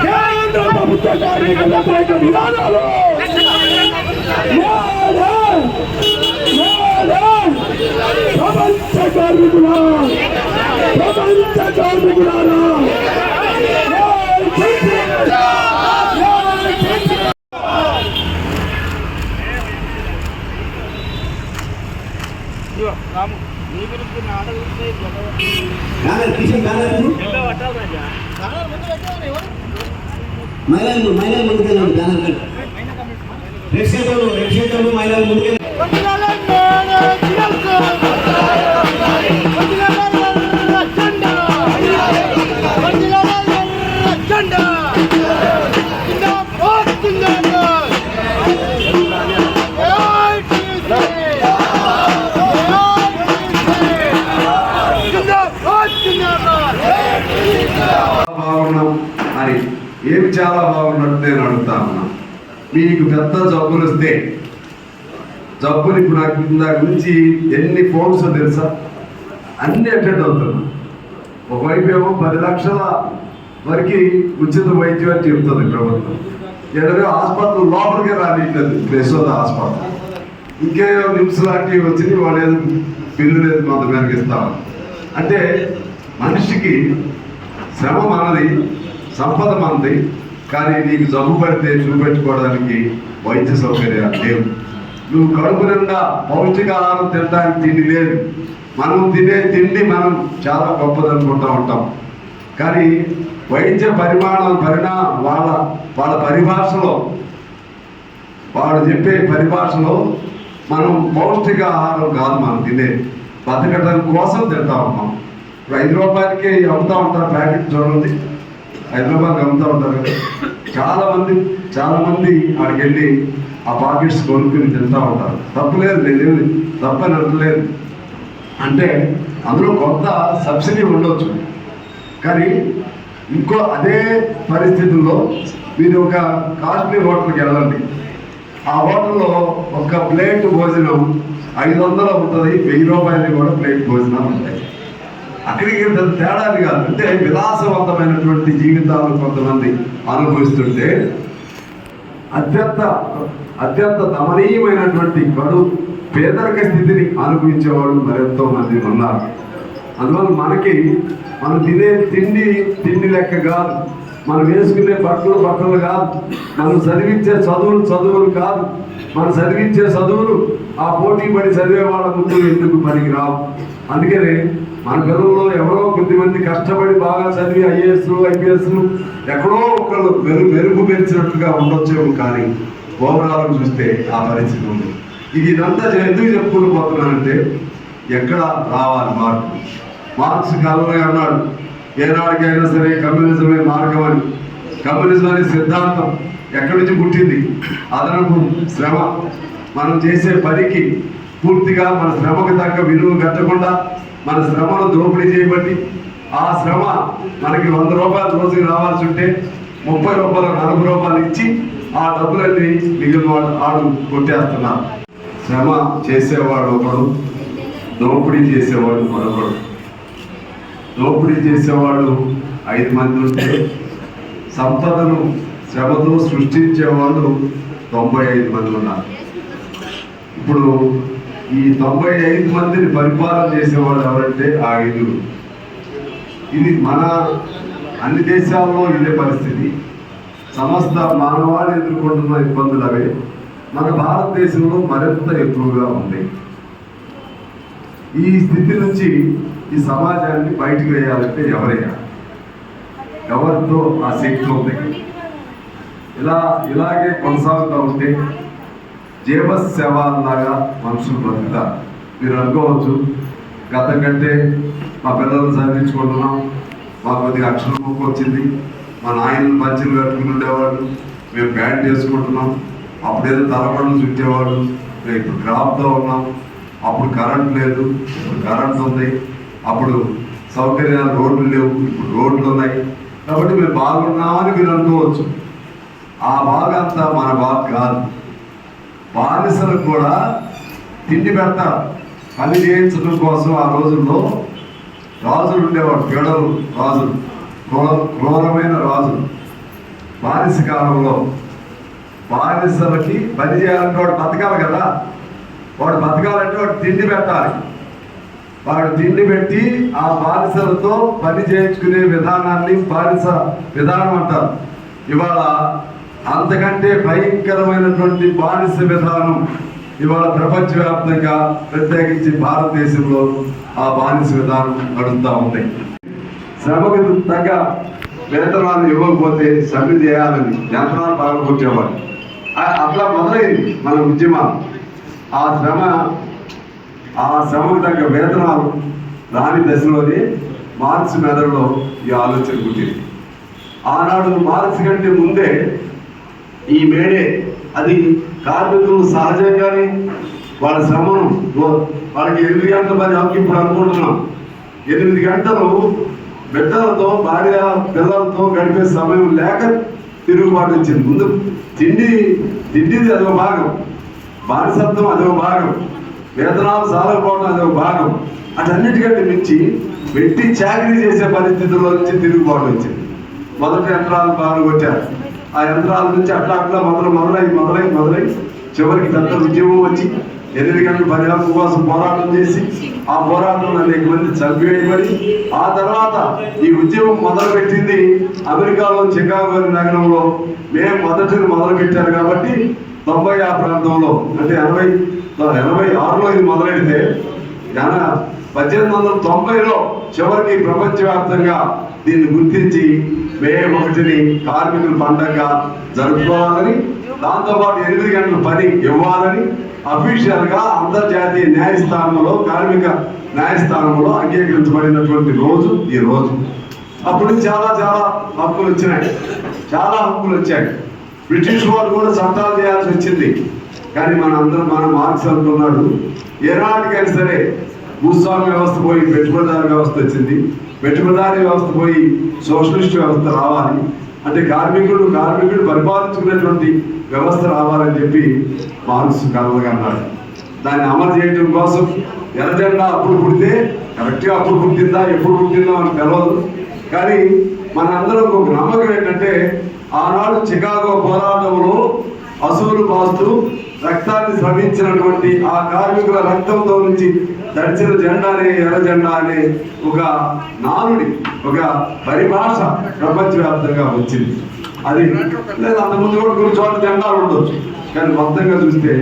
కేంద్ర ప్రభుత్వ కార్మిక వ్యతిరేక విధానాలు ప్రపంచ కార్మికులారా మహిళలు ముందుకెళ్ళండి బ్యానర్ ప్రేక్షకులు మహిళలు ముందుకెళ్ళండి. బాగున్నాం అని ఏమి చాలా బాగున్నట్టు నేను అడుగుతా ఉన్నా. మీకు పెద్ద జబ్బులు వస్తే జబ్బులు ఇప్పుడు నాకు ఇందాక నుంచి ఎన్ని ఫోన్స్ తెలుసా, అన్ని అటెండ్ అవుతున్నా. ఒకవైపు ఏమో 10 లక్షల వరకు ఉచిత వైద్యం అని చెప్తుంది ప్రభుత్వం. ఎక్కడో హాస్పిటల్ లోపలికే రానిట్లేదు, యశోద హాస్పిటల్. ఇంకేమో నిమ్స్ లాంటివి వచ్చింది, వాళ్ళు ఏదో బిల్లు లేదు కొంత మేరకు ఇస్తాం. అంటే మనిషికి శ్రమ మనది, సంపద మనది, కానీ నీకు జబ్బు పడితే చూపెట్టుకోవడానికి వైద్య సౌకర్యాలు లేవు. నువ్వు కడుపు నిండా పౌష్టికాహారం తినడానికి తిండి లేదు. మనం తినే తిండి మనం చాలా గొప్పదనుకుంటూ ఉంటాం, కానీ వైద్య వాళ్ళ పరిభాషలో, వాడు చెప్పే పరిభాషలో మనం పౌష్టికాహారం కాదు మనం తినేది, బతకడం కోసం తింటా ఉంటాం. ఇప్పుడు 5 రూపాయలకి అమ్ముతూ ఉంటారు ప్యాకెట్, చూడండి 5 రూపాయలకి అమ్ముతూ ఉంటారు కదా. చాలా మంది అక్కడికి వెళ్ళి ఆ పాకెట్స్ కొనుక్కుని తింటూ ఉంటారు. తప్పులేదు, నేను తప్పని అనట్లేదు. అంటే అందులో కొంత సబ్సిడీ ఉండొచ్చు, కానీ ఇంకో అదే పరిస్థితుల్లో మీరు ఒక కాస్ట్లీ హోటల్కి వెళ్ళండి. ఆ హోటల్లో ఒక ప్లేట్ భోజనం 500 ఉంటుంది, 1000 రూపాయలు కూడా ప్లేట్ భోజనాలు ఉంటాయి. అక్కడికి తేడాది కాదు. అంటే విలాసవంతమైనటువంటి జీవితాలు కొంతమంది అనుభవిస్తుంటే అత్యంత దమనీయమైనటువంటి పేదరిక స్థితిని అనుభవించేవాడు మరెంతో మంది ఉన్నారు. అందువల్ల మనం తినే తిండి లెక్క కాదు, మనం వేసుకునే బట్టలు కాదు, మనం చదివించే చదువులు కాదు. మనం చదివించే చదువులు ఆ పోటీ పడి చదివే వాళ్ళ ముందు ఎందుకు పనికి రావు. అందుకనే మన పిల్లల్లో ఎవరో కొద్దిమంది కష్టపడి బాగా చదివి ఐపీఎస్లు ఎక్కడో ఒకళ్ళు మెరుగు పెంచినట్టుగా ఉండొచ్చేమో, కానీ ఓవరాల్ చూస్తే ఆ పరిస్థితి ఉంది. ఇదంతా ఎందుకు చెప్పుకుంటూ పోతున్నానంటే, ఎక్కడ రావాలి మార్క్స్ కాలంలో అన్నాడు, ఏనాడికైనా సరే కమ్యూనిజమే మార్గం అని. కమ్యూనిజం అనే సిద్ధాంతం ఎక్కడి నుంచి పుట్టింది? అదనపు శ్రమ, మనం చేసే పనికి పూర్తిగా మన శ్రమకు తగ్గ విలువ కట్టకుండా మన శ్రమను దోపిడీ చేయబట్టి, ఆ శ్రమ మనకి 100 రూపాయలు రోజుకి రావాల్సి ఉంటే 30 రూపాయలు 40 రూపాయలు ఇచ్చి ఆ డబ్బులన్నీ మిగిలిన ఆడు కొట్టేస్తున్నారు. శ్రమ చేసేవాడు ఒకడు, దోపిడీ చేసేవాడు మరొకడు. దోపిడీ చేసేవాడు 5 మంది ఉంటే, సంపదను శ్రమతో సృష్టించేవాళ్ళు 95 మంది ఉన్నారు. ఇప్పుడు ఈ 95 మందిని పరిపాలన చేసేవాళ్ళు ఎవరంటే ఆ 5. ఇది మన అన్ని దేశాల్లో ఇదే పరిస్థితి. సమస్త మానవాళి ఎదుర్కొంటున్న ఇబ్బందులు అవే. మన భారతదేశంలో మరింత ఎక్కువగా ఉంది. ఈ స్థితి నుంచి ఈ సమాజాన్ని బయటకు వేయాలంటే ఎవరితో ఆ శక్తి ఉంది. ఇలాగే కొనసాగుతూ ఉంటే జీవసేవలాగా మనుషులు బతుకుతారు. మీరు అనుకోవచ్చు, గతం కంటే మా పిల్లలను చదివించుకుంటున్నాం, మాకు కొద్దిగా అక్షరం వచ్చింది, మా నాయనలు పంచులు కట్టుకుని ఉండేవాళ్ళు, మేము ప్యాంట్ వేసుకుంటున్నాం. అప్పుడేదో తలపడలు చుట్టేవాళ్ళు. మేము ఇప్పుడు క్రాప్తో ఉన్నాం. అప్పుడు కరెంట్ లేదు, ఇప్పుడు కరెంట్ ఉంది. అప్పుడు సౌకర్యాలు రోడ్లు లేవు, ఇప్పుడు రోడ్లు ఉన్నాయి. కాబట్టి మేము బాగున్నామని మీరు అనుకోవచ్చు. ఆ బాగా అంతా మన బాగా కాదు. బానిసలకు కూడా తిండి పెడతారు. పని చేయించడం కోసం ఆ రోజుల్లో రాజులు ఉండేవాడు, పేడలు రాజులు, క్రూరమైన రాజులు. బానిస కాలంలో బానిసలకి పని చేయాలంటే వాడు బతకాలి కదా. వాడు బతకాలంటే వాడు తిండి పెట్టాలి. వాడు తిండి పెట్టి ఆ బానిసలతో పని చేయించుకునే విధానాన్ని బానిస విధానం అంటారు. ఇవాళ అంతకంటే భయంకరమైనటువంటి బానిస విధానం ఇవాళ ప్రపంచవ్యాప్తంగా, ప్రత్యేకించి భారతదేశంలో ఆ బానిస విధానం నడుస్తూ ఉంది. శ్రమకు తగ్గ వేతనాలు ఇవ్వకపోతే సమ్మె చేయాలని యంత్రాలు బాగా కూర్చోవాలి. అట్లా మొదలైంది మన ఉద్యమాలు. ఆ శ్రమకు తగ్గ వేతనాలు రాని దశలోనే మార్క్స్ మెదడులో ఈ ఆలోచన పుట్టింది. ఆనాడు మార్క్స్ కంటే ముందే ఈ మేడే అది కార్మికులు సహజంగానే వాళ్ళ శ్రమను వాళ్ళకి 8 గంటల పని హక్కు ఇప్పుడు అనుకుంటున్నాం. 8 గంటలు బిడ్డలతో, భార్య పిల్లలతో గడిపే సమయం లేక తిరుగుబాటు వచ్చింది. ముందు తిండిది అదొక భాగం, బానిసత్వం అదొక భాగం, వేతనాలు సాలకపోవడం అదొక భాగం. అటన్నిటికంటే మించి పెట్టి చాకరీ చేసే పరిస్థితుల్లో నుంచి తిరుగుబాటు వచ్చింది. మొదటి యంత్రాలు బాగా కొట్టారు. ఆ యంత్రాల నుంచి అట్లా మొదలై చివరికి పెద్ద ఉద్యమం వచ్చి 8 గంటల పని హక్కు కోసం పోరాటం చేసి ఆ పోరాటంలో అనేక మంది చంపివేయబడి ఆ తర్వాత ఈ ఉద్యమం మొదలుపెట్టింది అమెరికాలో చికాగో నగరంలో. మేము మొదలు పెట్టారు కాబట్టి 90 ఆ ప్రాంతంలో, అంటే 86లో ఇది మొదలెడితే 1890లో చివరికి ప్రపంచవ్యాప్తంగా దీన్ని గుర్తించి మే 1ని కార్మికుల పండగగా జరుపుకోవాలని, దాంతోపాటు 8 గంటల పని ఇవ్వాలని అఫీషియల్ గా అంతర్జాతీయ న్యాయస్థానంలో, కార్మిక న్యాయస్థానంలో అంగీకరించబడినటువంటి రోజు ఈ రోజు. అప్పుడు చాలా హక్కులు వచ్చినాయి, చాలా హక్కులు వచ్చాయి. బ్రిటిష్ వారు కూడా చట్టాలు చేయాల్సి వచ్చింది. కానీ మన మార్క్స్ అనుకున్నాడు, ఏనాటికైనా సరే భూస్వామ్య వ్యవస్థ పోయి పెట్టుబడిదారు వ్యవస్థ వచ్చింది, పెట్టుబడిదారీ వ్యవస్థ పోయి సోషలిస్ట్ వ్యవస్థ రావాలి, అంటే కార్మికుడు పరిపాలించుకునేటువంటి వ్యవస్థ రావాలని చెప్పి మార్క్స్ కలగన్నాడు. దాన్ని అమలు చేయడం కోసం ఎర్రజెండా అప్పుడు పుడితే కరెక్ట్గా అప్పుడు పుట్టిందా ఎప్పుడు పుట్టిందా అని తెలియదు. కానీ మనందరం ఒక నమ్మకం ఏంటంటే ఆనాడు చికాగో పోరాటంలో అసూలు పాస్తూ రక్తాన్ని స్రవించినటువంటి ఆ కార్మికుల రక్తంతో నుంచి తడిచిన జెండానే ఎర్ర జెండా అనే ఒక నానుడి, ఒక పరిభాష ప్రపంచవ్యాప్తంగా వచ్చింది. అది లేదు, అంతకుముందు కూడా కొన్ని చోట్ల జెండాలు ఉండొచ్చు, కానీ మొత్తంగా చూస్తే